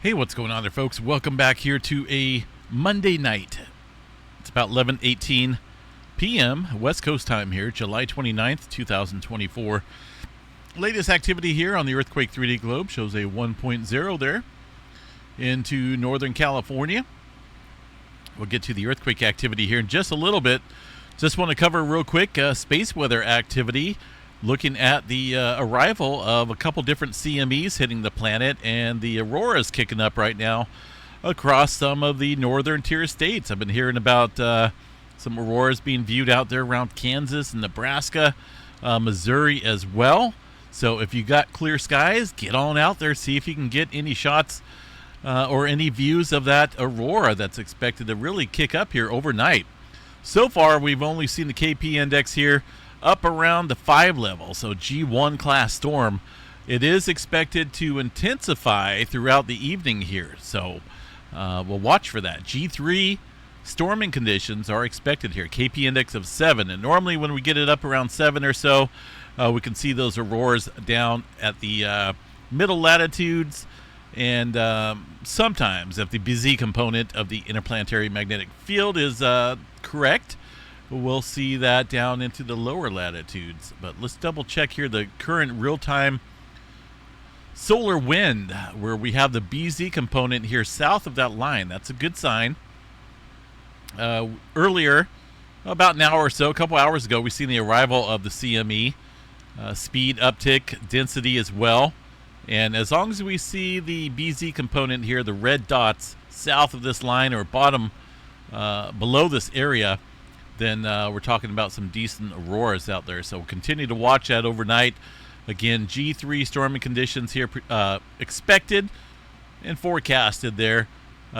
Hey, what's going on there, folks? Welcome back here to a Monday night. It's about 11:18 p.m. West Coast time here, July 29th, 2024. Latest activity here on the Earthquake 3D globe shows a 1.0 there into Northern California. We'll get to the earthquake activity here in just a little bit. Just want to cover real quick space weather activity, looking at the arrival of a couple different CMEs hitting the planet, and the auroras kicking up right now across some of the northern tier states. I've been hearing about some auroras being viewed out there around Kansas and Nebraska, Missouri as well. So if you got clear skies, get on out there, see if you can get any shots or any views of that aurora that's expected to really kick up here overnight. So far, we've only seen the KP index here up around the 5 level, so G1 class storm. It is expected to intensify throughout the evening here, so we'll watch for that. G3 storming conditions are expected here, KP index of 7, and normally when we get it up around 7 or so, we can see those auroras down at the middle latitudes, and sometimes if the BZ component of the interplanetary magnetic field is correct, we'll see that down into the lower latitudes. But let's double check here the current real-time solar wind, where we have the BZ component here south of that line. That's a good sign. Earlier, about an hour or so, a couple hours ago, we've seen the arrival of the CME. Speed uptick, density as well. And as long as we see the BZ component here, the red dots south of this line or bottom below this area, then we're talking about some decent auroras out there. So we'll continue to watch that overnight. Again, G3 storming conditions here expected and forecasted there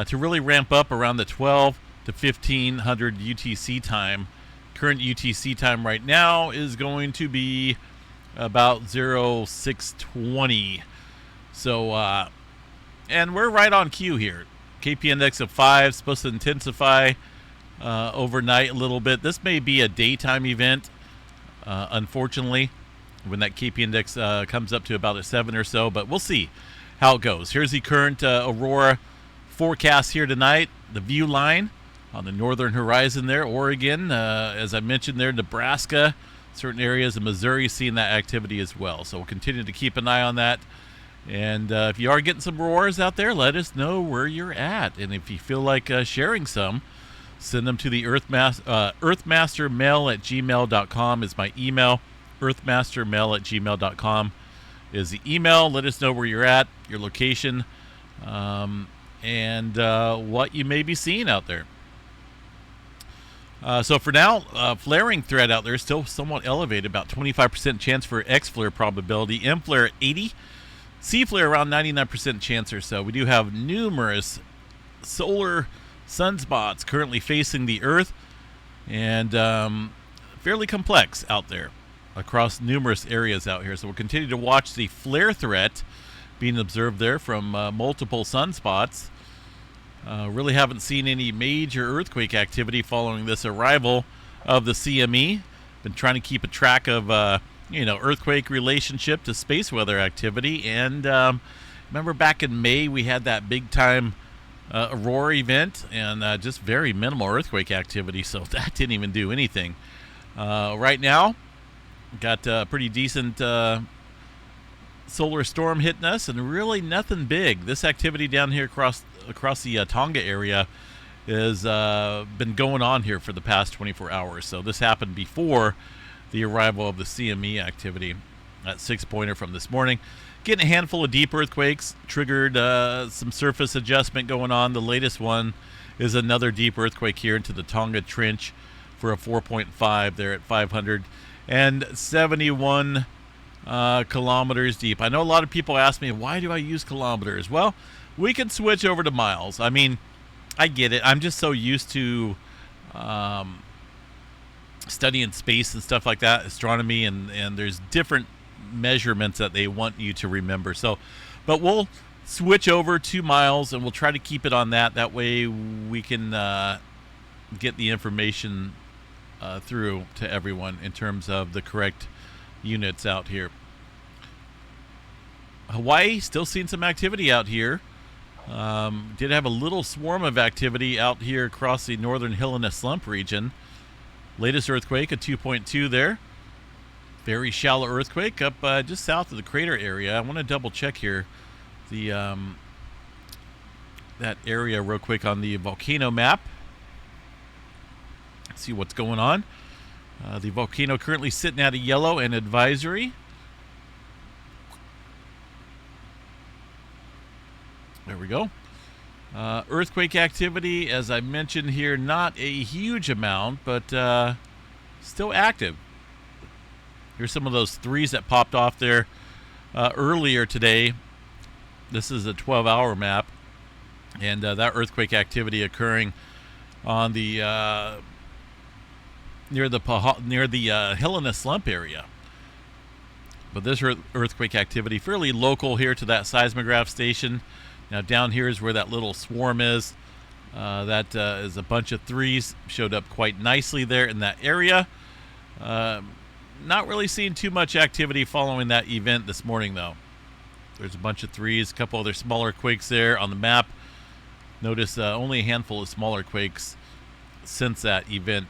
to really ramp up around the 12 to 1500 UTC time. Current UTC time right now is going to be about 0620. So, and we're right on cue here. KP index of 5, supposed to intensify overnight a little bit. This may be a daytime event, unfortunately, when that KP index comes up to about a 7 or so, but we'll see how it goes. Here's the current aurora forecast here tonight. The view line on the northern horizon there, Oregon, as I mentioned there, Nebraska, certain areas of Missouri seeing that activity as well. So we'll continue to keep an eye on that. And if you are getting some auroras out there, let us know where you're at. And if you feel like sharing some, send them to the earthmastermail@gmail.com is my email. Earthmastermail@gmail.com is the email. Let us know where you're at, your location, and what you may be seeing out there. So for now, flaring threat out there is still somewhat elevated, about 25% chance for X-flare probability, M-flare 80%, C-flare around 99% chance or so. We do have numerous solar sunspots currently facing the Earth, and fairly complex out there across numerous areas out here. So we'll continue to watch the flare threat being observed there from multiple sunspots. Really haven't seen any major earthquake activity following this arrival of the CME. Been trying to keep a track of earthquake relationship to space weather activity, and remember back in May we had that big time aurora event, and just very minimal earthquake activity, so that didn't even do anything. Right now, got a pretty decent solar storm hitting us, and really nothing big. This activity down here across the Tonga area has been going on here for the past 24 hours. So this happened before the arrival of the CME activity. That 6-pointer from this morning. Getting a handful of deep earthquakes, triggered some surface adjustment going on. The latest one is another deep earthquake here into the Tonga Trench for a 4.5 there at 571 kilometers deep. I know a lot of people ask me, why do I use kilometers? Well, we can switch over to miles. I mean, I get it. I'm just so used to studying space and stuff like that, astronomy, and there's different measurements that they want you to remember. So, but we'll switch over to miles, and we'll try to keep it on that. That way we can get the information through to everyone in terms of the correct units out here. Hawaii, still seeing some activity out here. Did have a little swarm of activity out here across the northern Helena Slump region. Latest earthquake, a 2.2 there. Very shallow earthquake up just south of the crater area. I want to double check here the that area real quick on the volcano map. See what's going on. The volcano currently sitting at a yellow and advisory. There we go. Earthquake activity, as I mentioned here, not a huge amount, but still active. Here's some of those threes that popped off there earlier today. This is a 12-hour map, and that earthquake activity occurring on the near the Helena Slump area. But this earthquake activity fairly local here to that seismograph station. Now down here is where that little swarm is. That is a bunch of threes. Showed up quite nicely there in that area. Not really seeing too much activity following that event this morning, though. There's a bunch of threes, a couple other smaller quakes there on the map. Notice only a handful of smaller quakes since that event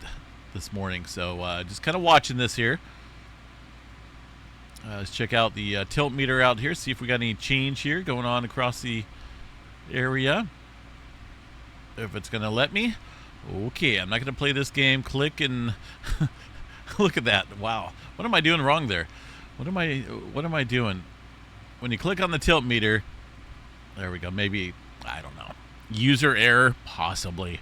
this morning. So just kind of watching this here. Let's check out the tilt meter out here, see if we got any change here going on across the area. If it's going to let me. Okay, I'm not going to play this game. Click and... Look at that. Wow. What am I doing wrong there? What am I doing? When you click on the tilt meter, there we go. Maybe, I don't know. User error, possibly.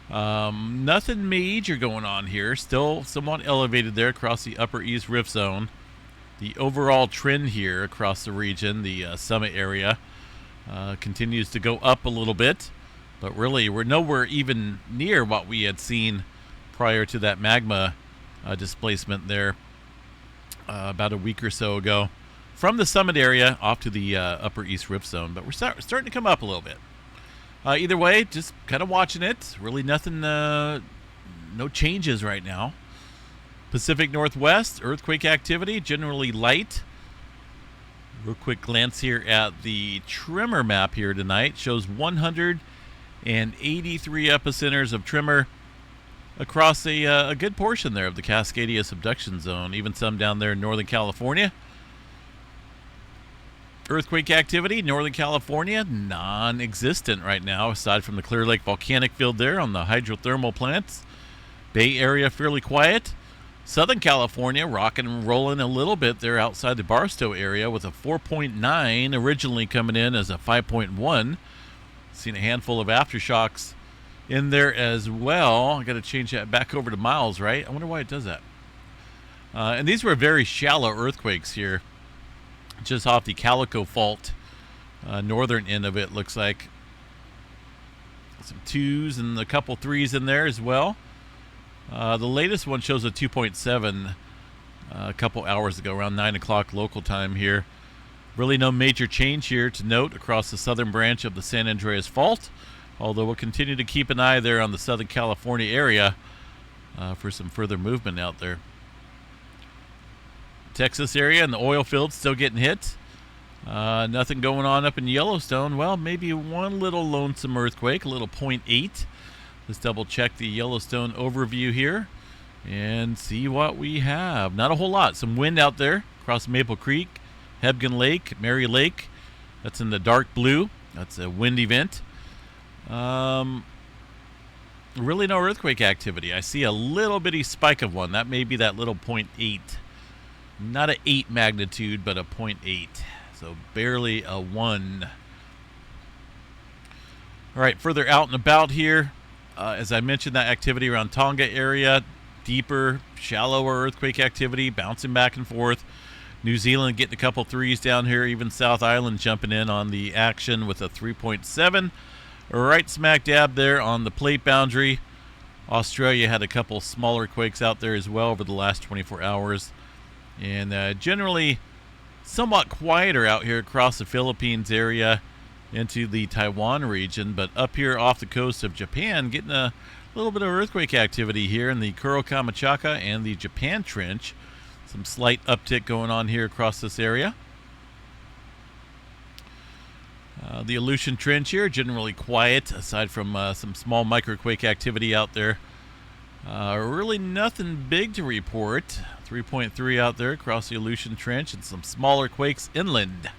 Nothing major going on here. Still somewhat elevated there across the Upper East Rift Zone. The overall trend here across the region, the summit area, continues to go up a little bit. But really, we're nowhere even near what we had seen prior to that magma displacement there about a week or so ago from the summit area off to the Upper East Rift Zone. But we're starting to come up a little bit. Either way, just kind of watching it. Really nothing, no changes right now. Pacific Northwest, earthquake activity, generally light. Real quick glance here at the tremor map here tonight. Shows 183 epicenters of tremor across a good portion there of the Cascadia subduction zone, even some down there in Northern California. Earthquake activity, Northern California, non-existent right now, aside from the Clear Lake volcanic field there on the hydrothermal plants. Bay Area, fairly quiet. Southern California, rocking and rolling a little bit there outside the Barstow area with a 4.9, originally coming in as a 5.1. Seen a handful of aftershocks in there as well. I got to change that back over to miles, right? I wonder why it does that. And these were very shallow earthquakes here, just off the Calico Fault, northern end of it, looks like. Some twos and a couple threes in there as well. The latest one shows a 2.7 a couple hours ago, around 9 o'clock local time here. Really no major change here to note across the southern branch of the San Andreas Fault, although we'll continue to keep an eye there on the Southern California area for some further movement out there. Texas area and the oil fields still getting hit. Nothing going on up in Yellowstone. Well, maybe one little lonesome earthquake, a little 0.8. Let's double check the Yellowstone overview here and see what we have. Not a whole lot. Some wind out there across Maple Creek, Hebgen Lake, Mary Lake. That's in the dark blue. That's a wind event. Really no earthquake activity. I see a little bitty spike of one. That may be that little 0.8. Not an 8 magnitude, but a 0.8. So barely a 1. All right, further out and about here. As I mentioned, that activity around Tonga area, deeper, shallower earthquake activity, bouncing back and forth. New Zealand getting a couple threes down here, even South Island jumping in on the action with a 3.7. Right smack dab there on the plate boundary. Australia had a couple smaller quakes out there as well over the last 24 hours. And generally somewhat quieter out here across the Philippines area into the Taiwan region, but up here off the coast of Japan, getting a little bit of earthquake activity here in the Kuro Kamachaka and the Japan Trench. Some slight uptick going on here across this area. The Aleutian Trench here, generally quiet, aside from some small microquake activity out there. Really nothing big to report. 3.3 out there across the Aleutian Trench and some smaller quakes inland.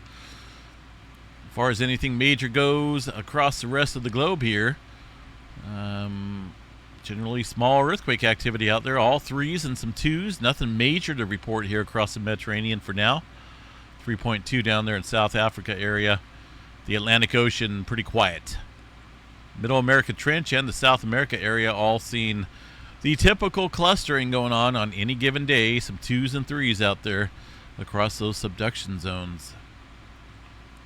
As far as anything major goes across the rest of the globe here, generally small earthquake activity out there, all 3s and some 2s. Nothing major to report here across the Mediterranean for now. 3.2 down there in South Africa area. The Atlantic Ocean, pretty quiet. Middle America Trench and the South America area all seeing the typical clustering going on any given day. Some 2s and 3s out there across those subduction zones.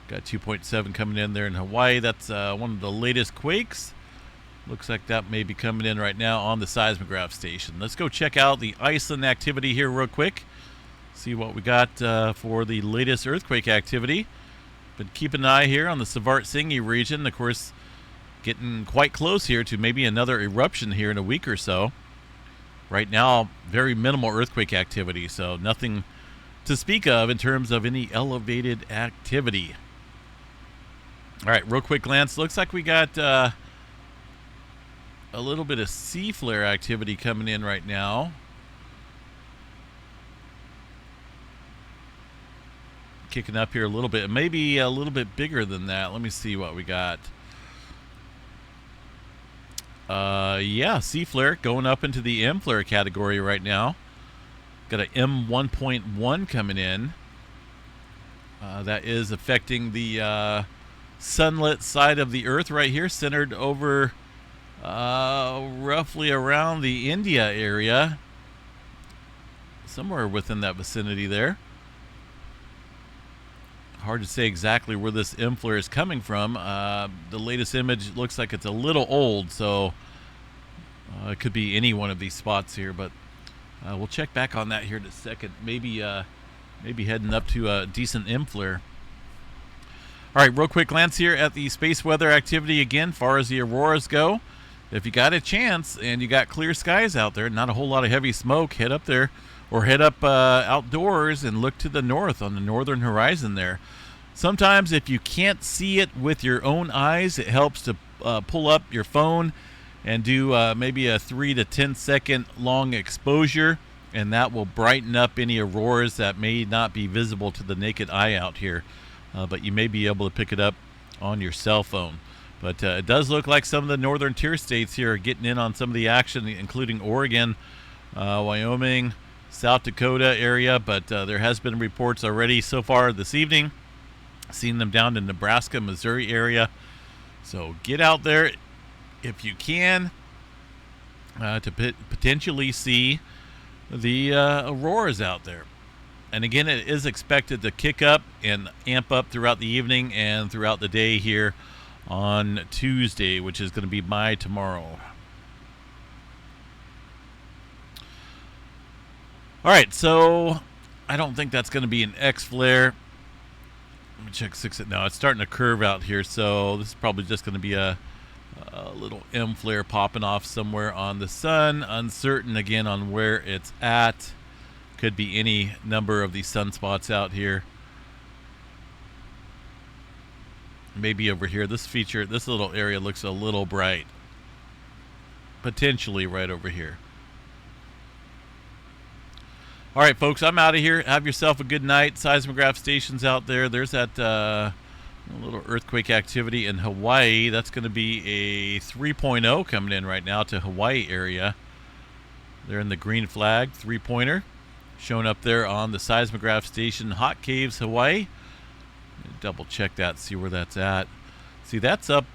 Got 2.7 coming in there in Hawaii. That's one of the latest quakes. Looks like that may be coming in right now on the seismograph station. Let's go check out the Iceland activity here real quick. See what we got for the latest earthquake activity. But keep an eye here on the Svartsengi region. Of course, getting quite close here to maybe another eruption here in a week or so. Right now, very minimal earthquake activity, so nothing to speak of in terms of any elevated activity. All right, real quick glance. Looks like we got a little bit of sea flare activity coming in right now. Kicking up here a little bit. Maybe a little bit bigger than that. Let me see what we got. Yeah, sea flare going up into the M flare category right now. Got an M1.1 coming in. That is affecting the sunlit side of the Earth right here, centered over roughly around the India area. Somewhere within that vicinity there. Hard to say exactly where this M flare is coming from. The latest image looks like it's a little old, so it could be any one of these spots here, but we'll check back on that here in a second. Maybe heading up to a decent M flare. All right, real quick glance here at the space weather activity again, far as the auroras go. If you got a chance and you got clear skies out there, not a whole lot of heavy smoke, head up there or head up outdoors and look to the north on the northern horizon there. Sometimes if you can't see it with your own eyes, it helps to pull up your phone and do maybe a 3 to 10 second long exposure, and that will brighten up any auroras that may not be visible to the naked eye out here. But you may be able to pick it up on your cell phone. But it does look like some of the northern tier states here are getting in on some of the action, including Oregon, Wyoming, South Dakota area. But there has been reports already so far this evening. Seen them down in Nebraska, Missouri area. So get out there if you can to potentially see the auroras out there. And again, it is expected to kick up and amp up throughout the evening and throughout the day here on Tuesday, which is going to be by tomorrow. All right, so I don't think that's going to be an X flare. Let me check 6. No, it's starting to curve out here, so this is probably just going to be a little M flare popping off somewhere on the sun. Uncertain again on where it's at. Could be any number of these sunspots out here. Maybe over here. This little area looks a little bright. Potentially right over here. All right, folks, I'm out of here. Have yourself a good night. Seismograph stations out there. There's that little earthquake activity in Hawaii. That's going to be a 3.0 coming in right now to Hawaii area. They're in the green flag, 3-pointer. Shown up there on the seismograph station, Hot Caves, Hawaii. Double check that, see where that's at. See, that's up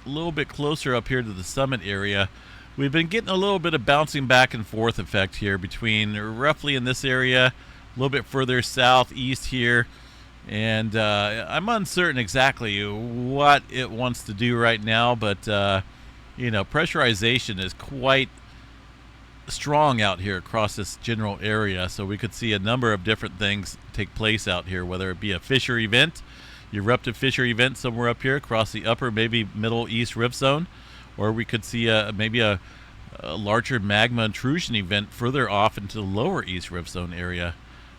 a little bit closer up here to the summit area. We've been getting a little bit of bouncing back and forth effect here between roughly in this area, a little bit further southeast here. And I'm uncertain exactly what it wants to do right now, but, pressurization is quite strong out here across this general area, so we could see a number of different things take place out here, whether it be a fissure event, eruptive fissure event somewhere up here across the upper, maybe middle east rift zone, or we could see maybe a larger magma intrusion event further off into the lower east rift zone area,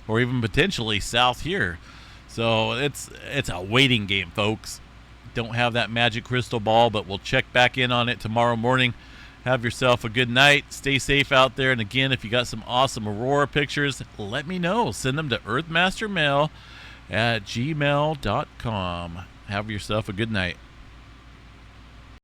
or even potentially south here. So it's a waiting game, folks. don't have that magic crystal ball, but we'll check back in on it tomorrow morning. Have yourself a good night. Stay safe out there. And again, if you got some awesome aurora pictures, let me know. Send them to earthmastermail@gmail.com. Have yourself a good night.